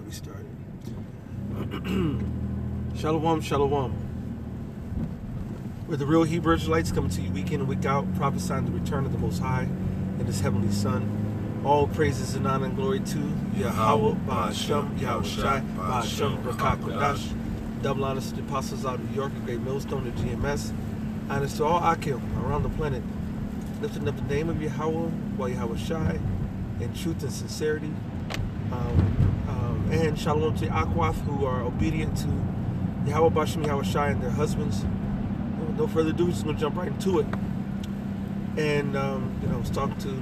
we started. Shalom, shalom. We're the real Hebrew Israelites coming to you week in and week out, prophesying the return of the Most High and His heavenly Son. All praises and honor and glory to Yahweh, Ba'ashem, Yahweh Shai, Ba'ashem, Brakah Kodash. Double honors to the apostles out of New York, the great millstone of GMS. Honors to all Akim around the planet, lifting up the name of Yahweh, while Yahweh Shai, in truth and sincerity. And shalom to Akwath, who are obedient to Yahweh Ba'ashem, Yahweh Shai, and their husbands. No further ado, we're just going to jump right into it. And, I was talking to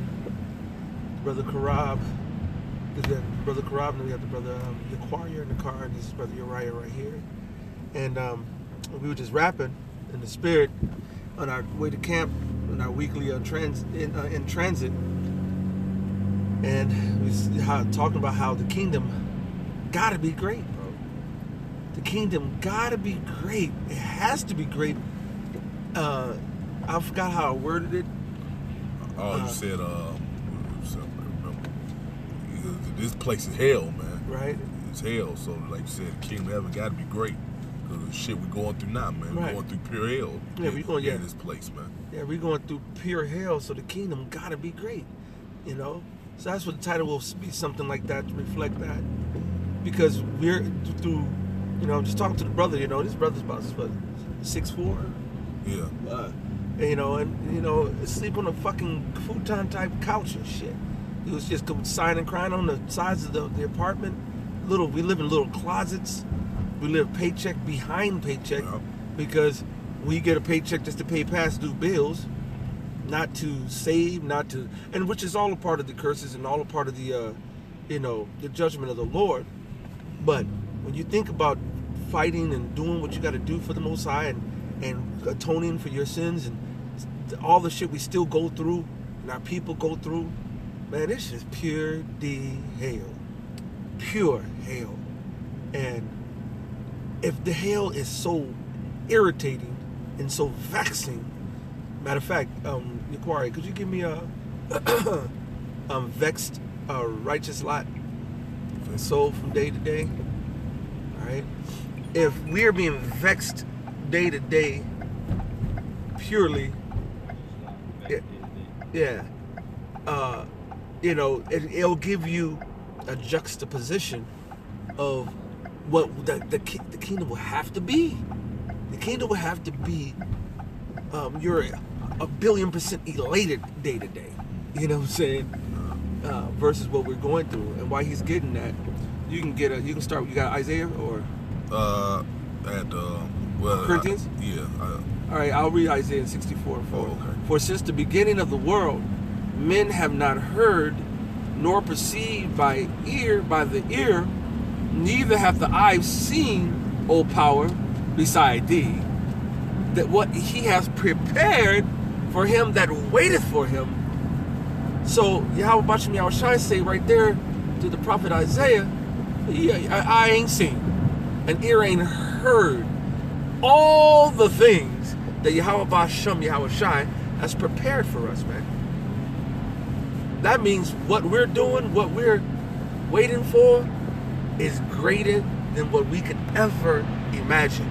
Brother Karab. We have Brother Karab, and we have the Brother Yaquarier in the car, and this is Brother Uriah right here. And we were just rapping in the spirit on our way to camp, in our weekly in transit. And we talking about how the kingdom gotta be great, bro. The kingdom gotta be great. It has to be great. I forgot how I worded it. You said, this place is hell, man. Right. It's hell. So, like you said, the kingdom of heaven got to be great. Because the shit we're going through now, man. Right. We're going through pure hell. Yeah, we're going in this place, man. Yeah, we're going through pure hell, so the kingdom got to be great, So that's what the title will be, something like that, to reflect that. Because we're through, just talking to the brother, this brother's about 6'4". Yeah. Sleep on a fucking futon type couch and shit. He was just sighing and crying on the sides of the apartment. We live in little closets. We live paycheck behind paycheck, because we get a paycheck just to pay past due bills, not to save, and which is all a part of the curses and all a part of the, the judgment of the Lord. But when you think about fighting and doing what you got to do for the Most High and atoning for your sins and all the shit we still go through and our people go through, man, it's just pure hell. Pure hell. And if the hell is so irritating and so vexing, matter of fact, Yaquari, could you give me a vexed righteous lot soul from day to day? All right. If we're being vexed day to day, purely, it'll give you a juxtaposition of what the kingdom will have to be. The kingdom will have to be, you're a billion% elated day to day. You know what I'm saying? Versus what we're going through, and why he's getting that. You can start. You got Isaiah or Corinthians? All right, I'll read Isaiah 64. For since the beginning of the world, men have not heard, nor perceived by the ear, neither hath the eye seen, O power, beside thee, that what he has prepared for him that waiteth for him. So Yahweh Ba'ashem Yahweh Shai say right there to the prophet Isaiah, I ain't seen, and ear ain't heard all the things that Yahweh Ba'ashem Yahweh Shai has prepared for us, man. That means what we're doing, what we're waiting for, is greater than what we could ever imagine.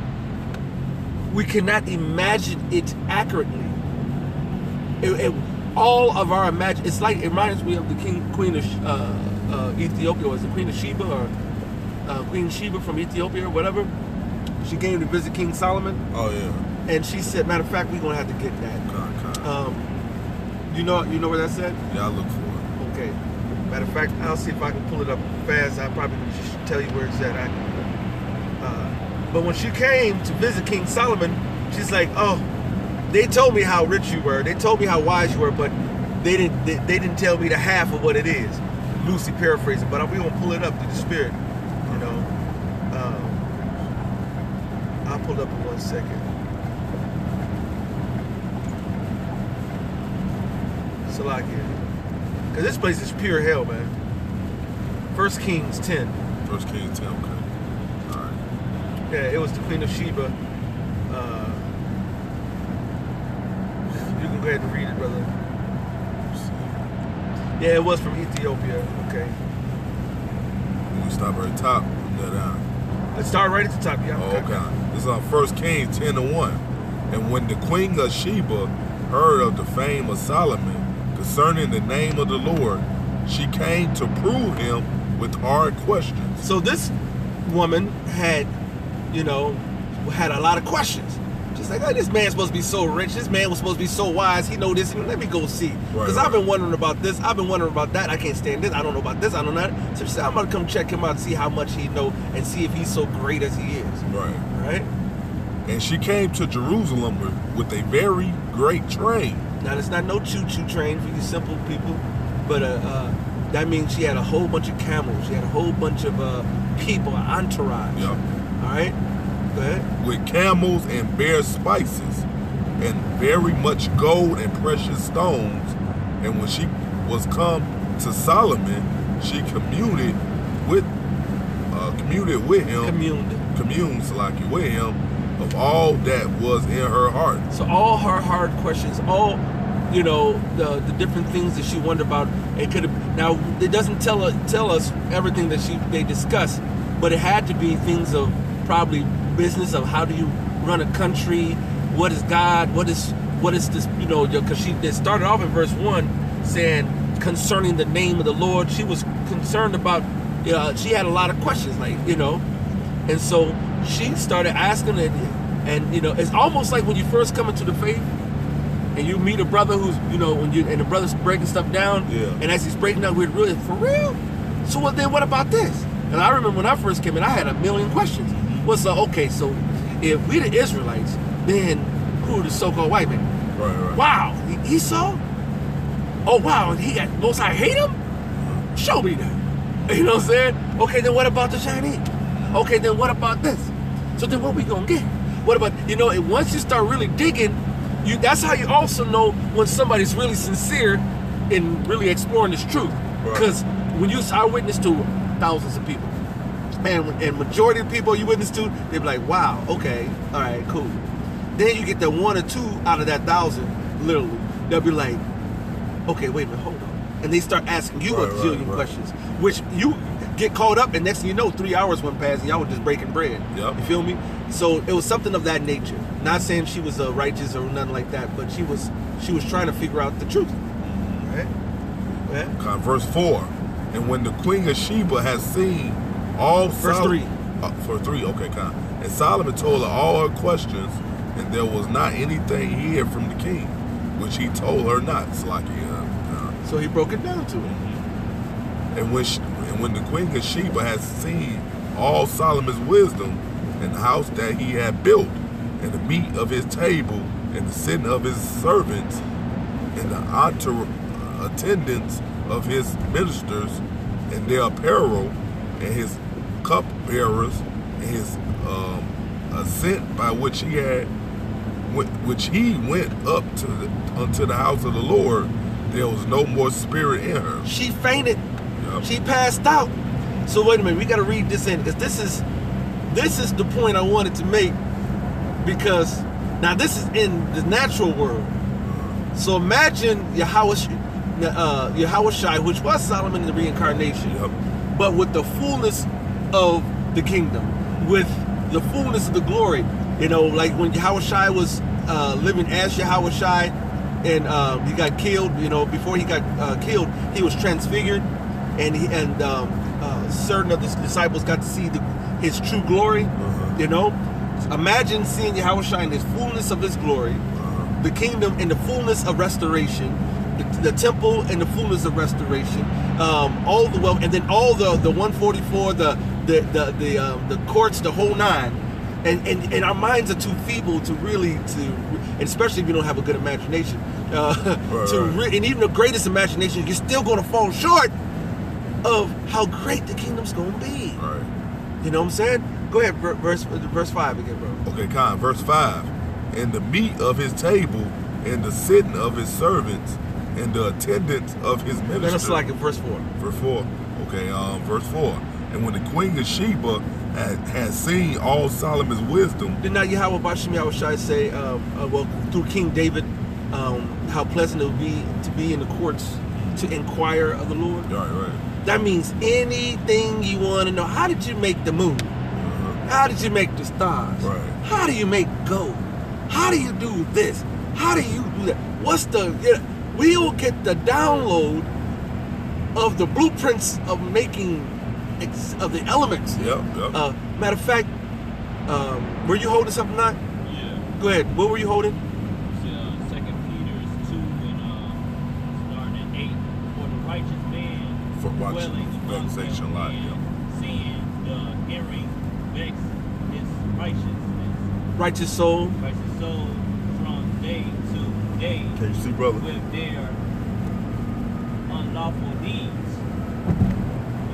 We cannot imagine it accurately. All of our it's like, it reminds me of the Queen of Ethiopia. Was it Queen of Sheba or Queen Sheba from Ethiopia or whatever? She came to visit King Solomon. Oh yeah. And she said, matter of fact, we're gonna have to get that. You know where that's at? Yeah, I look for it. Okay. Matter of fact, I'll see if I can pull it up fast. I probably just tell you where it's at. But when she came to visit King Solomon, she's like, oh, they told me how rich you were. They told me how wise you were, but they didn't tell me the half of what it is. Loosely paraphrasing, but we're gonna pull it up to the spirit. I'll pull it up in 1 second. Salakia. Because this place is pure hell, man. 1 Kings 10. 1 Kings 10, okay. All right. Yeah, it was the Queen of Sheba. You can go ahead and read it, brother. Yeah, it was from Ethiopia. Okay. You Stop right at the top. Let's start right at the top, yeah. Oh, okay. This is on 1 Kings 10:1. And when the queen of Sheba heard of the fame of Solomon concerning the name of the Lord, she came to prove him with hard questions. So this woman had, had a lot of questions. She's like, oh, this man's supposed to be so rich. This man was supposed to be so wise. He know this. Let me go see. Because I've been wondering about this. I've been wondering about that. I can't stand this. I don't know about this. I don't know that. So she said, I'm going to come check him out and see how much he know and see if he's so great as he is. Right? And she came to Jerusalem with a very great train. Now, it's not no choo-choo train for you simple people. But that means she had a whole bunch of camels. She had a whole bunch of people, entourage. Yep. All right? Go ahead. With camels and bare spices, and very much gold and precious stones. And when she was come to Solomon, she communed with him of all that was in her heart. So all her hard questions, all the different things that she wondered about, it could have. Now it doesn't tell us everything that they discussed, but it had to be things of probably business of how do you run a country, what is God, what is this, because she started off in verse 1 saying concerning the name of the Lord. She was concerned about, she had a lot of questions, and so she started asking it, and it's almost like when you first come into the faith and you meet a brother who's, and the brother's breaking stuff down, and as he's breaking down, we're really, for real? So what about this? And I remember when I first came in, I had a million questions. Well, so if we the Israelites, then who are the so-called white men? Right. Wow, Esau? Oh, wow, and he got, most I hate him? Show me that. You know what I'm saying? Okay, then what about the Chinese? Okay, then what about this? So then what we gonna get? What about, and once you start really digging, that's how you also know when somebody's really sincere in really exploring this truth. Because when you eyewitness to thousands of people, and majority of people you witness to, they be like, wow, okay, all right, cool. Then you get that 1 or 2 out of that 1,000, literally. They'll be like, okay, wait a minute, hold on. And they start asking you a zillion questions, which you get caught up, and next thing you know, 3 hours went past, and y'all were just breaking bread. Yep. You feel me? So it was something of that nature. Not saying she was righteous or nothing like that, but she was trying to figure out the truth. Right? Okay, verse 4. And when the queen of Sheba has seen all verse 3. For 3, okay, kind. And Solomon told her all her questions, and there was not anything hid from the king, which he told her not. It's like so he broke it down to her. And when the queen of Sheba has seen all Solomon's wisdom, and the house that he had built, and the meat of his table, and the sitting of his servants, and the attendants of his ministers, and their apparel, and his cupbearers, and his ascent by which he went up unto the house of the Lord, there was no more spirit in her. She fainted. Yep. She passed out. So wait a minute, we got to read this in, because this is the point I wanted to make, because now this is in the natural world. So imagine Yahushai, which was Solomon in the reincarnation, but with the fullness of the kingdom, with the fullness of the glory. Like when Yahushai was living as Yahushai, and he got killed. Before he got killed, he was transfigured, and certain of the disciples got to see his true glory. Imagine seeing Yahushua in his fullness of his glory, the kingdom in the fullness of restoration, the temple in the fullness of restoration, all the wealth, and then all the 144, the courts, the whole 9. And our minds are too feeble to really, and especially if you don't have a good imagination, and even the greatest imagination, you're still going to fall short of how great the kingdom's going to be. Right. You know what I'm saying? Go ahead, verse 5 again, bro. Okay, Con, verse 5. And the meat of his table, and the sitting of his servants, and the attendance of his ministers. That's like in verse 4. Verse 4. Okay, verse 4. And when the queen of Sheba had seen all Solomon's wisdom. Did not Yahweh Bashim Yahushai say, through King David, how pleasant it would be to be in the courts to inquire of the Lord? Right. That means anything you want to know. How did you make the moon? How did you make the stars? Right. How do you make gold? How do you do this? How do you do that? What's the... We'll get the download of the blueprints of making of the elements. Yep. Matter of fact, were you holding something now? Yeah. Go ahead. What were you holding? It's 2 Peter 2 and starting at 8. For the righteous man For watching dwelling among vexation them lot, and seeing the hearing vex his righteousness. Righteous soul. Righteous soul from day to day Can you see, brother? with their unlawful deeds.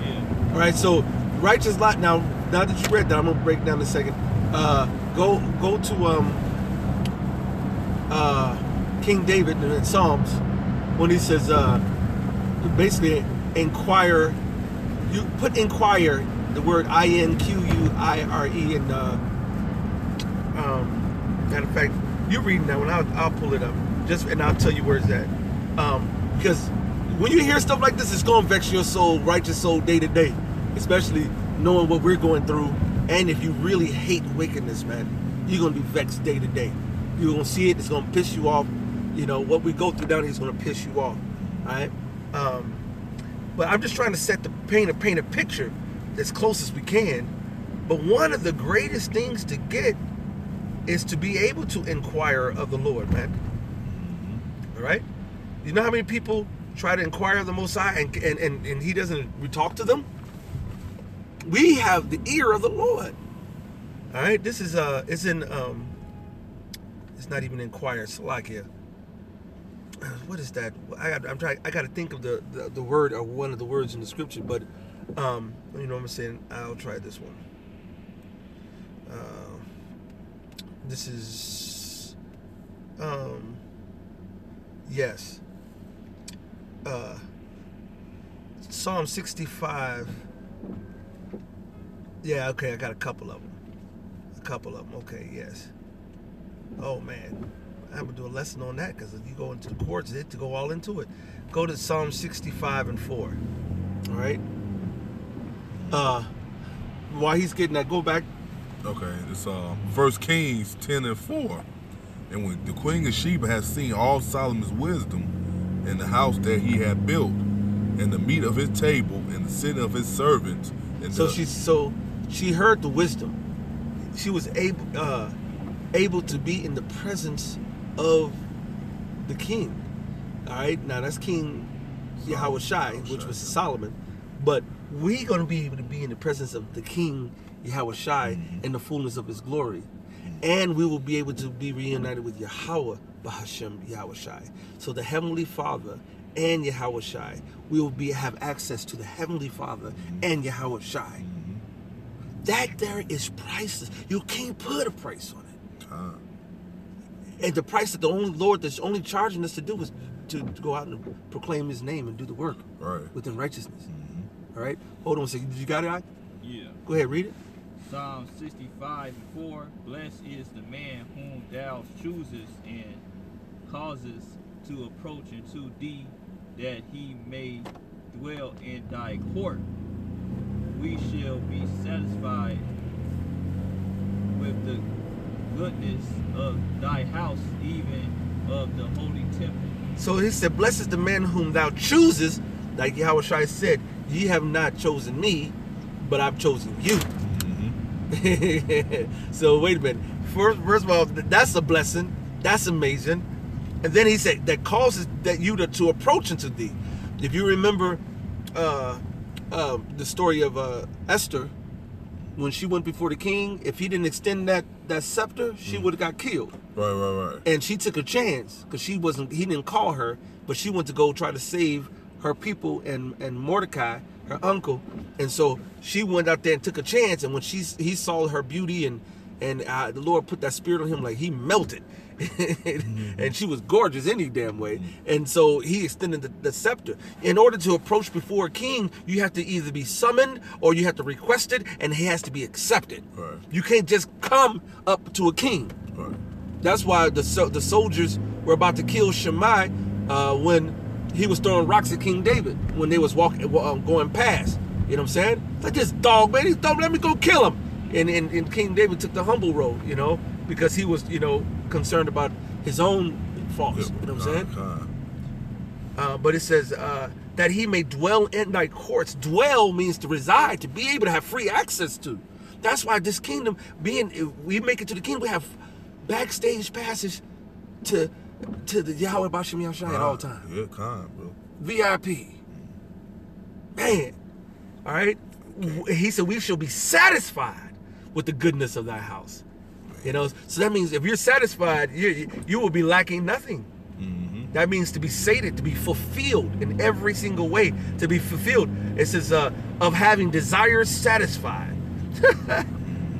Yeah. All right. So righteous lot. Now that you read that, I'm gonna break down in a second. Go to King David in Psalms when he says basically inquire. You put inquire, the word INQUIRE, and matter of fact, you're reading that one. I'll pull it up and I'll tell you where it's at. Because when you hear stuff like this, it's gonna vex your soul, righteous soul, day to day, especially knowing what we're going through. And if you really hate wickedness, man, you're gonna be vexed day to day. You're gonna see it. It's gonna piss you off. You know what we go through down here is gonna piss you off. All right. But I'm just trying to paint a picture as close as we can. But one of the greatest things to get is to be able to inquire of the Lord, man. All right. You know how many people try to inquire of the Most High and He doesn't talk to them? We have the ear of the Lord. All right. This is it's in it's not even inquire. Salakia. What is that? I got to think of the word or one of the words in the scripture. But you know what I'm saying. I'll try this one. This is yes. Psalm 65. Yeah, okay, I got a couple of them. Okay, yes. Oh man, I'm gonna do a lesson on that because you go into the courts, to go all into it. Go to Psalm 65 and 4. All right. While he's getting that, go back. Okay, it's 1 Kings 10 and 4. And when the Queen of Sheba has seen all Solomon's wisdom in the house that he had built, and the meat of his table, and the sitting of his servants, and she heard the wisdom. She was able to be in the presence of the king. All right, now that's King Yahushai, which was Solomon, but we're going to be able to be in the presence of the King Yahushai in the fullness of his glory. And we will be able to be reunited with Yahweh Bahashem Yahushai. So the Heavenly Father and Yahushai, we will have access to the Heavenly Father and Yahushai. That there is priceless. You can't put a price on it. And the price that the only Lord that's only charging us to do is to go out and proclaim His name and do the work within righteousness. All right? Hold on a second. Did you got it, Ike? Yeah. Go ahead, read it. Psalm 65 and 4. Blessed is the man whom thou choosest and causes to approach unto thee, that he may dwell in thy court. We shall be satisfied with the goodness of thy house, even of the holy temple. So he said, blessed is the man whom thou choosest, like Yahushua said, ye have not chosen me, but I've chosen you. So wait a minute. First of all, that's a blessing. That's amazing. And then he said that causes that you to approach unto thee. If you remember the story of Esther, when she went before the king, if he didn't extend that scepter, she would have got killed. Right. And she took a chance because he didn't call her, but she went to go try to save her people and Mordecai, her uncle. And so she went out there and took a chance. And when he saw her beauty and the Lord put that spirit on him, like he melted. And she was gorgeous any damn way. And so he extended the scepter. In order to approach before a king, you have to either be summoned or you have to request it, and he has to be accepted. Right. You can't just come up to a king. Right. That's why the soldiers were about to kill Shammai when he was throwing rocks at King David when they was going past. You know what I'm saying? Like, this dog, man, he's dumb, let me go kill him. And King David took the humble road, you know, because he was, you know, concerned about his own faults. You know what I'm saying? But it says that he may dwell in thy courts. Dwell means to reside, to be able to have free access to. That's why this kingdom, we make it to the kingdom, we have backstage passage to the Yahweh Bashem Yahushai at all times. Yeah, bro. VIP. Man. All right? Okay. He said, we shall be satisfied with the goodness of thy house. You know, so that means if you're satisfied, you will be lacking nothing. Mm-hmm. That means to be sated, to be fulfilled in every single way, to be fulfilled. It says, of having desires satisfied.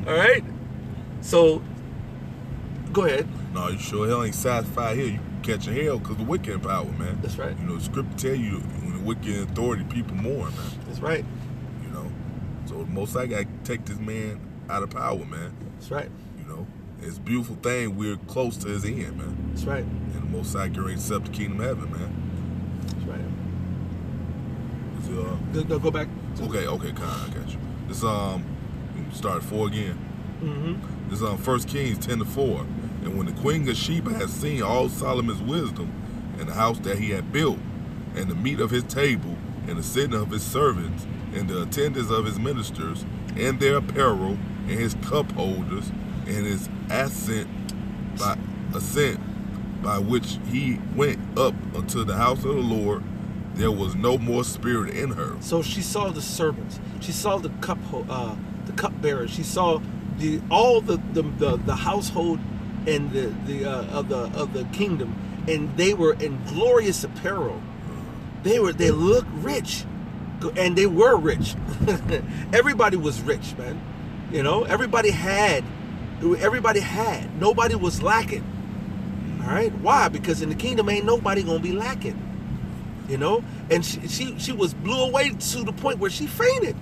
All right? So, go ahead. No, you sure hell ain't satisfied here. You catch a hell because the wicked in power, man. That's right. You know, the scripture tell you when the wicked in authority, people mourn, man. That's right. You know, so the Most High got to take this man out of power, man. That's right. You know, it's a beautiful thing. We're close to his end, man. That's right. And the Most High can accept the kingdom of heaven, man. That's right. No, go back. Okay, Khan, I got you. This start at 4 again. Mm-hmm. This 1 Kings 10-4. And when the Queen of Sheba had seen all Solomon's wisdom and the house that he had built, and the meat of his table, and the sitting of his servants, and the attendance of his ministers, and their apparel, and his cup holders, and his ascent by which he went up unto the house of the Lord, there was no more spirit in her. So she saw the servants. She saw the cupbearers. She saw all the household and of the kingdom, and they were in glorious apparel. They looked rich, and they were rich. Everybody was rich, man. You know, everybody had. Nobody was lacking. All right, why? Because in the kingdom ain't nobody gonna be lacking. You know, and she was blew away to the point where she fainted.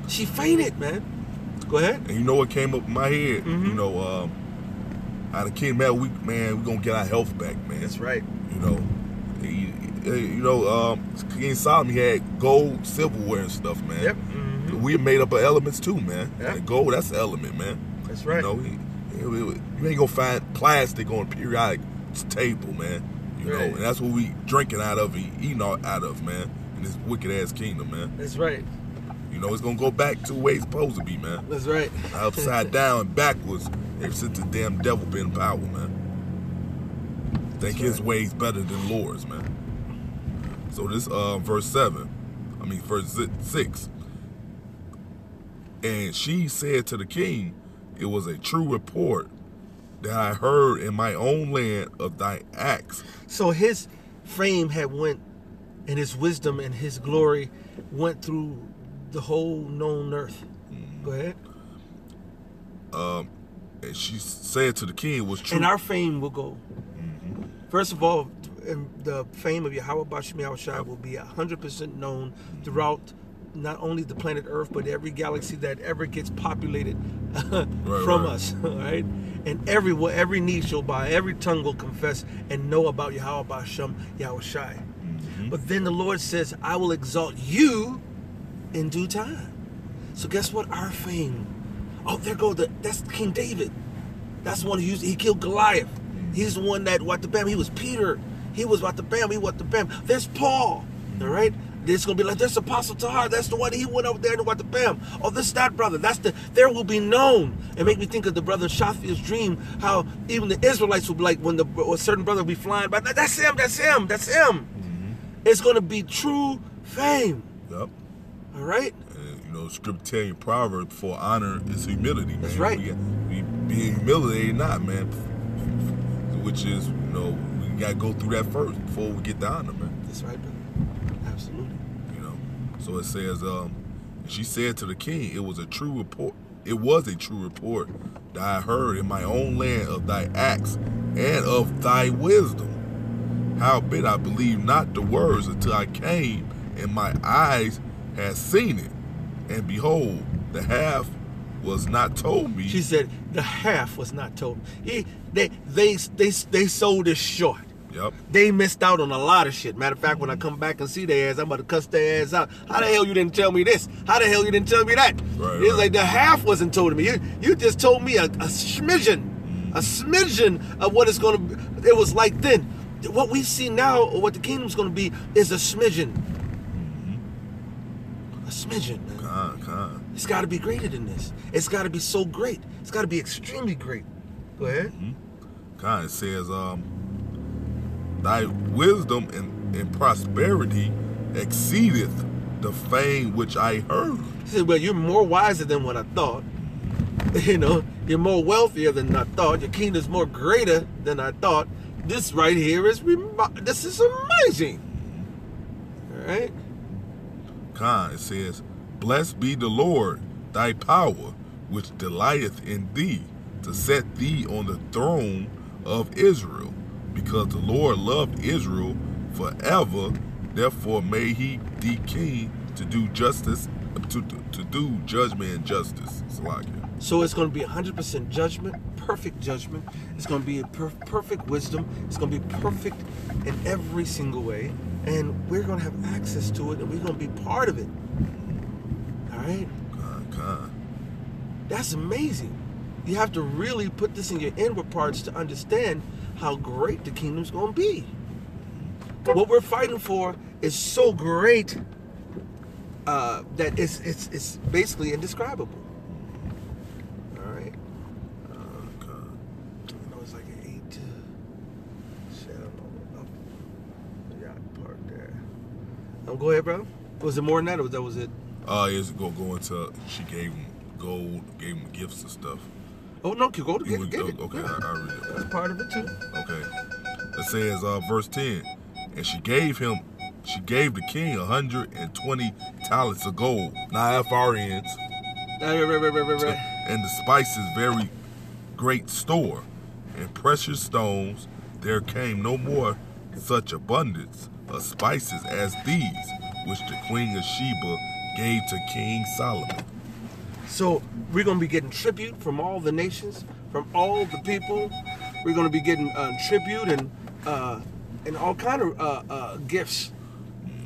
She fainted, man. Go ahead. And you know what came up in my head? Mm-hmm. You know, out of King Mel, we're gonna get our health back, man. That's right. You know, King Solomon had gold, silverware, and stuff, man. Yep. Mm-hmm. We're made up of elements too, man. Yep. And gold, that's an element, man. That's right. You know, you ain't gonna find plastic on a periodic table, man. You know, and that's what we drinking out of and eating out of, man. In this wicked ass kingdom, man. That's right. You know, it's gonna go back to the way it's supposed to be, man. That's right. Upside down and backwards, ever since the damn devil been in power, man. Think his ways better than Lord's, man. So this verse 6. And she said to the king, it was a true report that I heard in my own land of thy acts. So his fame had went, and his wisdom and his glory went through the whole known earth. Mm-hmm. Go ahead. And she said to the king, it was true. And our fame will go. Mm-hmm. First of all, the fame of Yahweh Bashem Yahushai will be 100% known throughout not only the planet Earth, but every galaxy that ever gets populated from us. All right? And every knee shall bow, every tongue will confess and know about Yahweh Bashem Yahushai. Mm-hmm. But then the Lord says, I will exalt you in due time. So guess what? Our fame. Oh, that's King David. That's the one he killed Goliath. He's the one that what the bam. He was Peter. He was what the bam. He what the bam. There's Paul. All right. It's gonna be like this Apostle Tahar. That's the one he went over there and what the bam. Oh, this that brother. There will be known. And make me think of the brother Shafia's dream. How even the Israelites will be like when a certain brother will be flying by. That's him. That's him. That's him. Mm-hmm. It's gonna be true fame. Yep. All right. You know, scripture tell you proverb for honor is humility, man. That's right. We being humiliated not, man. Which is, you know, we gotta go through that first before we get the honor, man. That's right, brother. Absolutely. You know. So it says, she said to the king, it was a true report. It was a true report that I heard in my own land of thy acts and of thy wisdom. Howbeit I believed not the words until I came, and my eyes had seen it. And behold, the half was not told me. She said, the half was not told me. They sold it short. Yep. They missed out on a lot of shit. Matter of fact, when I come back and see their ass, I'm about to cuss their ass out. How the hell you didn't tell me this? How the hell you didn't tell me that? Right, It's right. like the half wasn't told to me. You just told me a smidgen of what it's going to be. It was like then. What we see now, or what the kingdom's going to be, is a smidgen. A smidgen, man. It's got to be greater than this. It's got to be so great. It's got to be extremely great. Go ahead. It says, thy wisdom and prosperity exceedeth the fame which I heard. He said, well, you're more wiser than what I thought. You know, you're more wealthier than I thought. Your kingdom's more greater than I thought. This right here is this is amazing. All right. It says, blessed be the Lord, thy power, which delighteth in thee, to set thee on the throne of Israel, because the Lord loved Israel forever. Therefore may he be king to do justice, to do judgment and justice. So it's going to be 100% judgment, perfect judgment. It's going to be a perfect wisdom. It's going to be perfect in every single way. And we're going to have access to it, and we're going to be part of it. All right? That's amazing. You have to really put this in your inward parts to understand how great the kingdom's going to be. What we're fighting for is so great that it's basically indescribable. All right. I know it's like an 8 shadow. Yacht park there. Go ahead, bro. Was it more than that, or that was it? It's go into. She gave him gold, gave him gifts and stuff. Oh no, go to get it. Okay, Yeah. I read it. That's part of it too. Okay. It says, verse 10, and she gave the king 120 talents of gold, 9 FRNs, Right. and the spices very great store, and precious stones. There came no more such abundance of spices as these, which the queen of Sheba gave to King Solomon. So we're going to be getting tribute from all the nations, from all the people. We're going to be getting tribute and all kind of gifts.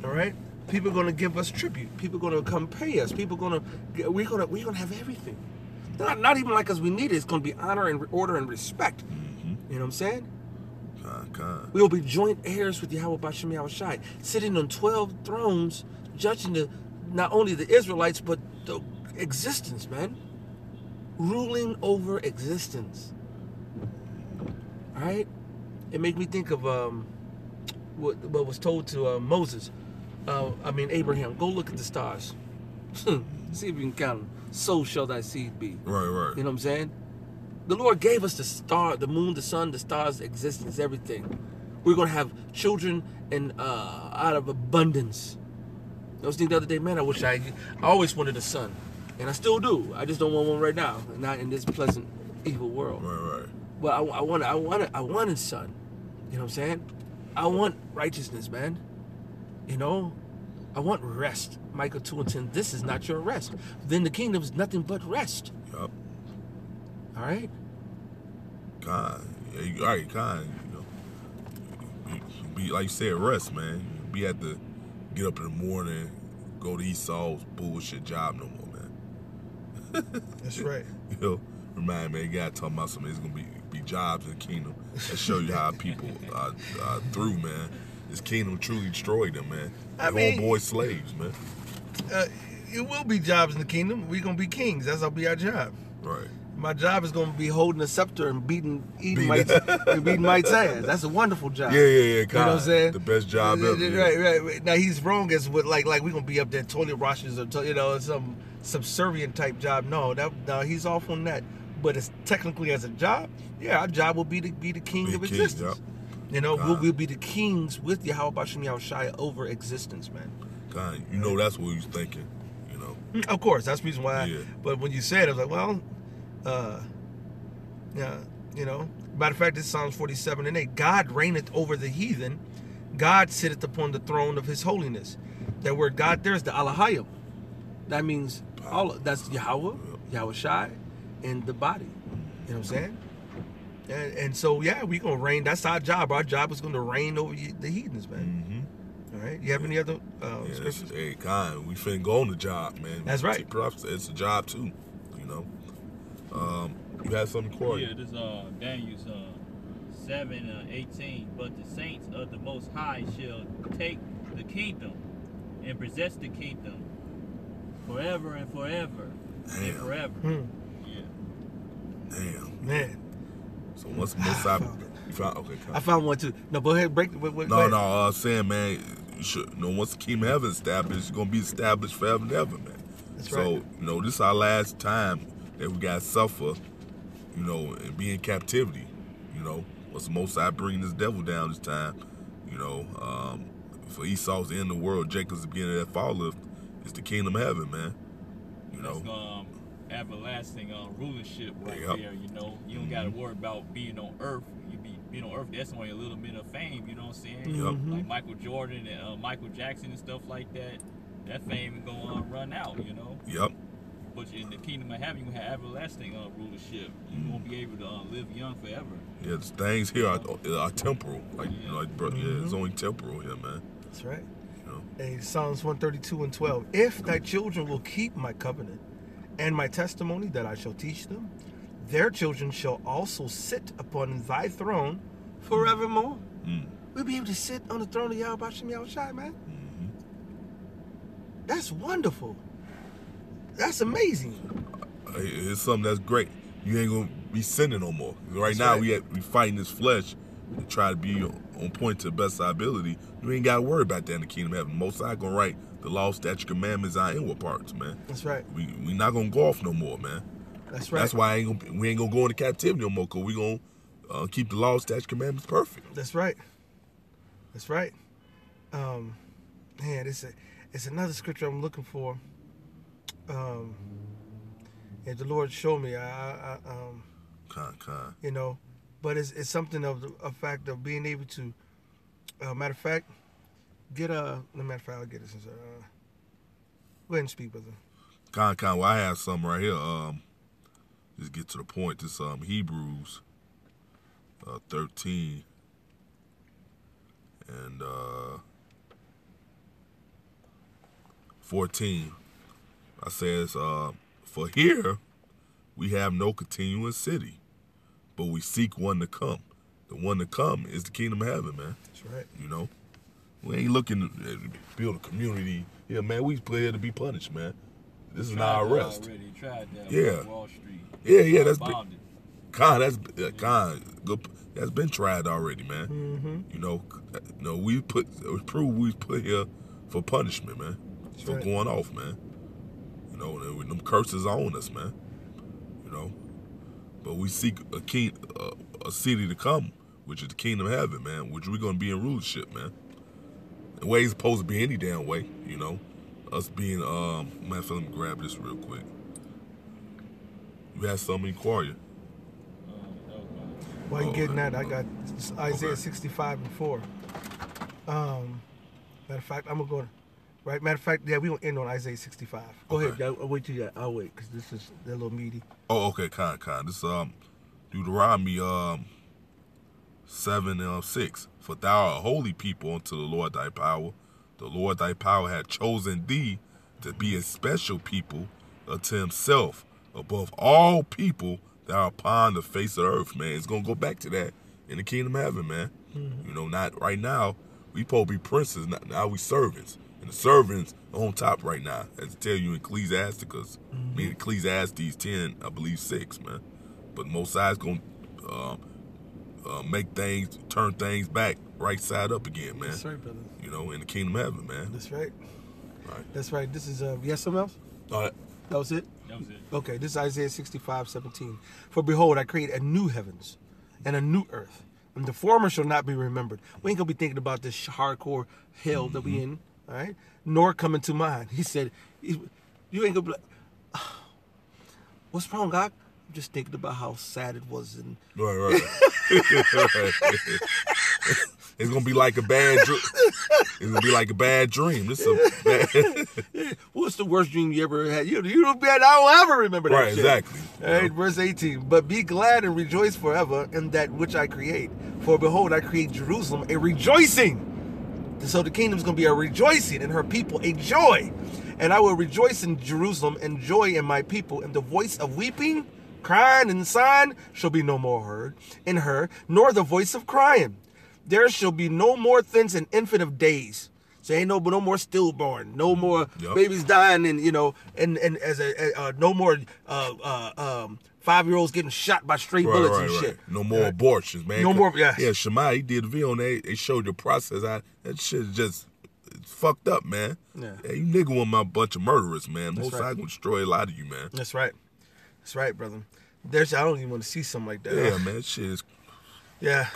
All right, people are going to give us tribute. People are going to come pay us. We're going to have everything. Not even like us we need it. It's going to be honor and order and respect. You know what I'm saying? We will be joint heirs with Yahweh Bashem Yahushai, sitting on 12 thrones, judging not only the Israelites but the existence, man. Ruling over existence. All right? It made me think of what was told to Moses. Abraham. Go look at the stars. See if you can count them. So shall thy seed be. Right. You know what I'm saying? The Lord gave us the star, the moon, the sun, the stars, existence, everything. We're going to have children and out of abundance. I was thinking the other day, man, I always wanted a son. And I still do. I just don't want one right now. Not in this pleasant, evil world. Right. But I want a son. You know what I'm saying? I want righteousness, man. You know? I want rest. Micah 2:10, this is not your rest. Then the kingdom is nothing but rest. Yup. All right? God. Yeah, you know. You be, like you said, rest, man. You have to get up in the morning, go to Esau's bullshit job no more, man. That's right. You know, remind me, God talking about something, it's going to be jobs in the kingdom. That show you how people are through, man. This kingdom truly destroyed them, man. Homeboy slaves, man. It will be jobs in the kingdom. We're going to be kings. That's going to be our job. Right. My job is going to be holding a scepter and beating Mike's ass. That's a wonderful job. Yeah. You know what I'm saying? The best job ever. Right. Now he's wrong as with like we're gonna be up there toilet brushes or some subservient type job. No, he's off on that. But it's technically as a job, yeah, our job will be to be the king of existence. Yep. You know, we'll be the kings with Yahweh Bashem Yahushai over existence, man. God, you know that's what he's thinking. You know. Of course, that's the reason why. Yeah. But when you said it, I was like, well. Yeah, you know. Matter of fact, this is Psalms 47:8. God reigneth over the heathen. God sitteth upon the throne of his holiness. That word God there is the Alahayim. That means that's Yahweh, Yahushai, and the body. You know what I'm saying? And so, yeah, we're going to reign. That's our job. Our job is going to reign over the heathens, man. Mm-hmm. All right? You have any other scriptures? Hey, Khan, we finna go on the job, man. That's right. It's a job, too, you know. You had something, Corey? Yeah, this Daniel's 7:18. But the saints of the Most High shall take the kingdom and possess the kingdom forever and forever and forever. Yeah. Damn. Man. So once the Most High, you found, okay, I found one too. No, go ahead, break. No, saying, man, you should, once the kingdom of heaven established, it's gonna be established forever and ever, man. That's so, right. This is our last time that we gotta suffer, and be in captivity. Once the Most High bring this devil down this time, for Esau's the end of the world, Jacob's the beginning of that fall lift, it's the kingdom of heaven, man. That's everlasting rulership right there. You don't got to worry about being on earth. Being on earth, that's only a little bit of fame. You know what I'm saying? Like Michael Jordan and Michael Jackson and stuff like that. That fame is gonna run out. Yep. But in the kingdom of heaven, you have everlasting rulership. You won't be able to live young forever. Yeah, the things here are temporal. It's only temporal here, man. That's right. Hey, Psalms 132:12. If thy children will keep my covenant and my testimony that I shall teach them, their children shall also sit upon thy throne forevermore. We'll be able to sit on the throne of Yahweh Shem Yahushai, man. That's wonderful. That's amazing. It's something that's great. You ain't gonna be sinning no more. Right now, we fighting this flesh to try to be on point to the best of our ability. You ain't gotta worry about that in the kingdom of heaven. Most High gonna write the law, statute, commandments on inward parts, man. That's right. We not gonna go off no more, man. That's right. That's why we ain't gonna go into captivity no more, because we gonna keep the law, statute, commandments perfect. That's right. That's right. Man, it's another scripture I'm looking for. And the Lord showed me. But it's something of a fact of being able to. Matter of fact, I'll get it. Go ahead and speak, brother. Well, I have something right here. Just get to the point. This Hebrews 13 and 14. I says, for here we have no continuous city, but we seek one to come. The one to come is the kingdom of heaven, man. That's right. We ain't looking to build a community here, man. We play here to be punished, man. This is not our rest. Already tried that. Yeah. Wall Street. Yeah. That's good. That's been tried already, man. We put here for punishment, man. That's for right. going off, man. And them curses on us, man. But we seek a city to come, which is the kingdom of heaven, man, which we're going to be in rulership, man. The way it's supposed to be any damn way, Us being, let me grab this real quick. You had something in Quarrier. While you're getting that, I got Isaiah 65:4. Matter of fact, I'm going to go, right? Matter of fact, yeah, we're going to end on Isaiah 65. Go ahead. I'll wait till you. I'll wait, because this is a little meaty. Oh, okay, Con. This Deuteronomy 7:6. For thou art a holy people unto the Lord thy power. The Lord thy power hath chosen thee to be a special people unto himself above all people that are upon the face of the earth, man. It's gonna go back to that in the kingdom of heaven, man. Not right now. We supposed to be princes. Now we servants. And the servants are on top right now. As I tell you in Ecclesiasticus, Ecclesiastes 10, I believe 6, man. But Most High's gonna turn things back right side up again, man. That's right, brother. In the kingdom of heaven, man. That's right. All right. That's right. This is, you have something else? All right. That was it? That was it. Okay, this is Isaiah 65:17. For behold, I create a new heavens and a new earth, and the former shall not be remembered. We ain't going to be thinking about this hardcore hell that we in, all right? Nor coming to mind. He said, you ain't going to be like, what's wrong, God? I'm just thinking about how sad it was. And Right. It's gonna be like a bad dream. It's gonna be like a bad dream. This is a bad. what's the worst dream you ever had? You don't bet I don't ever remember that Right, shit. exactly. All right, verse 18. But be glad and rejoice forever in that which I create. For behold, I create Jerusalem a rejoicing. So the kingdom's going to be a rejoicing, and her people a joy. And I will rejoice in Jerusalem and joy in my people. And the voice of weeping, crying, and sighing shall be no more heard in her, nor the voice of crying. There shall be no more thence an infant of days. So ain't no more stillborn, no more babies dying, and and as no more 5-year-olds getting shot by stray bullets and shit. No more abortions, man. No more, Yeah, Shema, he did a video and they showed the process. That shit is just it's fucked up, man. Yeah, you nigga want my bunch of murderers, man. That's Most right. I can destroy a lot of you, man. That's right. That's right, brother. I don't even want to see something like that. Yeah, man, that shit is. Yeah,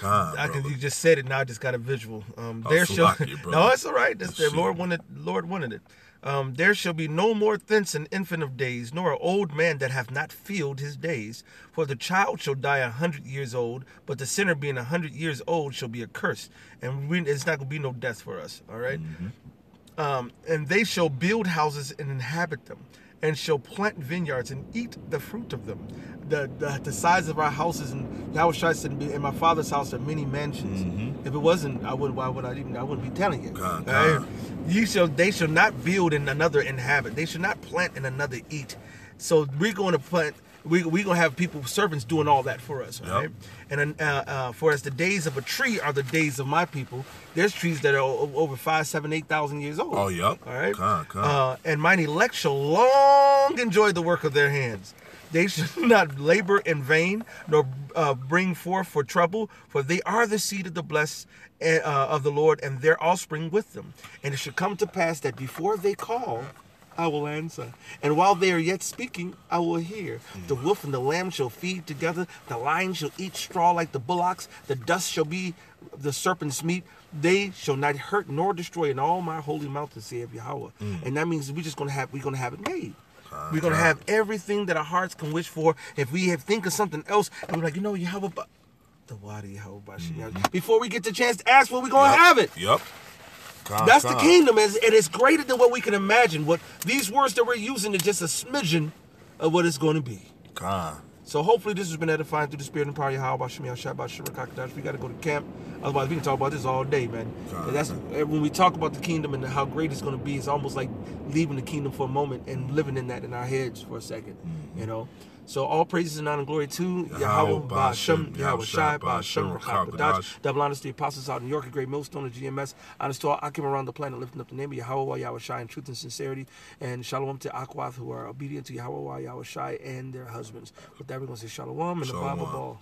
you just said it now. I just got a visual. There shall no, it's all right. That's the Lord wanted it. There shall be no more thence an infant of days, nor an old man that hath not filled his days. For the child shall die 100 years old, but the sinner being 100 years old shall be accursed, and it's not gonna be no death for us. All right. And they shall build houses and inhabit them, and shall plant vineyards and eat the fruit of them. The size of our houses, and Yahushua said, in my Father's house are many mansions. If it wasn't, I wouldn't be telling you. Right? They shall not build and another inhabit. They shall not plant and another eat. So we're going to plant. We're going to have people, servants, doing all that for us. Right? And for as the days of a tree are the days of my people. There's trees that are over 5, 7, 8,000 years old. Oh, yep. All right. And mine elect shall long enjoy the work of their hands. They shall not labor in vain, nor bring forth for trouble, for they are the seed of the blessed of the Lord, and their offspring with them. And it shall come to pass that before they call, I will answer. And while they are yet speaking, I will hear. The wolf and the lamb shall feed together. The lion shall eat straw like the bullocks. The dust shall be the serpent's meat. They shall not hurt nor destroy in all my holy mountain, saith Yahweh. And that means we're gonna have it made. We're going to have everything that our hearts can wish for. If we think of something else, and we're like, Yahweh, the Wadi Yahweh. Before we get the chance to ask for, we're going to have it. Yep. That's the kingdom, and it's greater than what we can imagine. What these words that we're using is just a smidgen of what it's going to be. So hopefully this has been edifying through the spirit and power of Yahweh. We got to go to camp. Otherwise, we can talk about this all day, man. That's when we talk about the kingdom and how great it's going to be. It's almost like leaving the kingdom for a moment and living in that in our heads for a second, So all praises and honor and glory to Yahweh, Ba'ashem, Yahweh Shai, Ba'ashem, Rakab Kadash, double honors to the apostles out in New York, a great millstone of GMS, honors to all Akim around the planet, lifting up the name of Yahweh, Yahweh Shai in truth and sincerity, and shalom to Akwath who are obedient to Yahweh, Yahweh Shai, and their husbands. With that, we're going to say shalom and the Bible ball.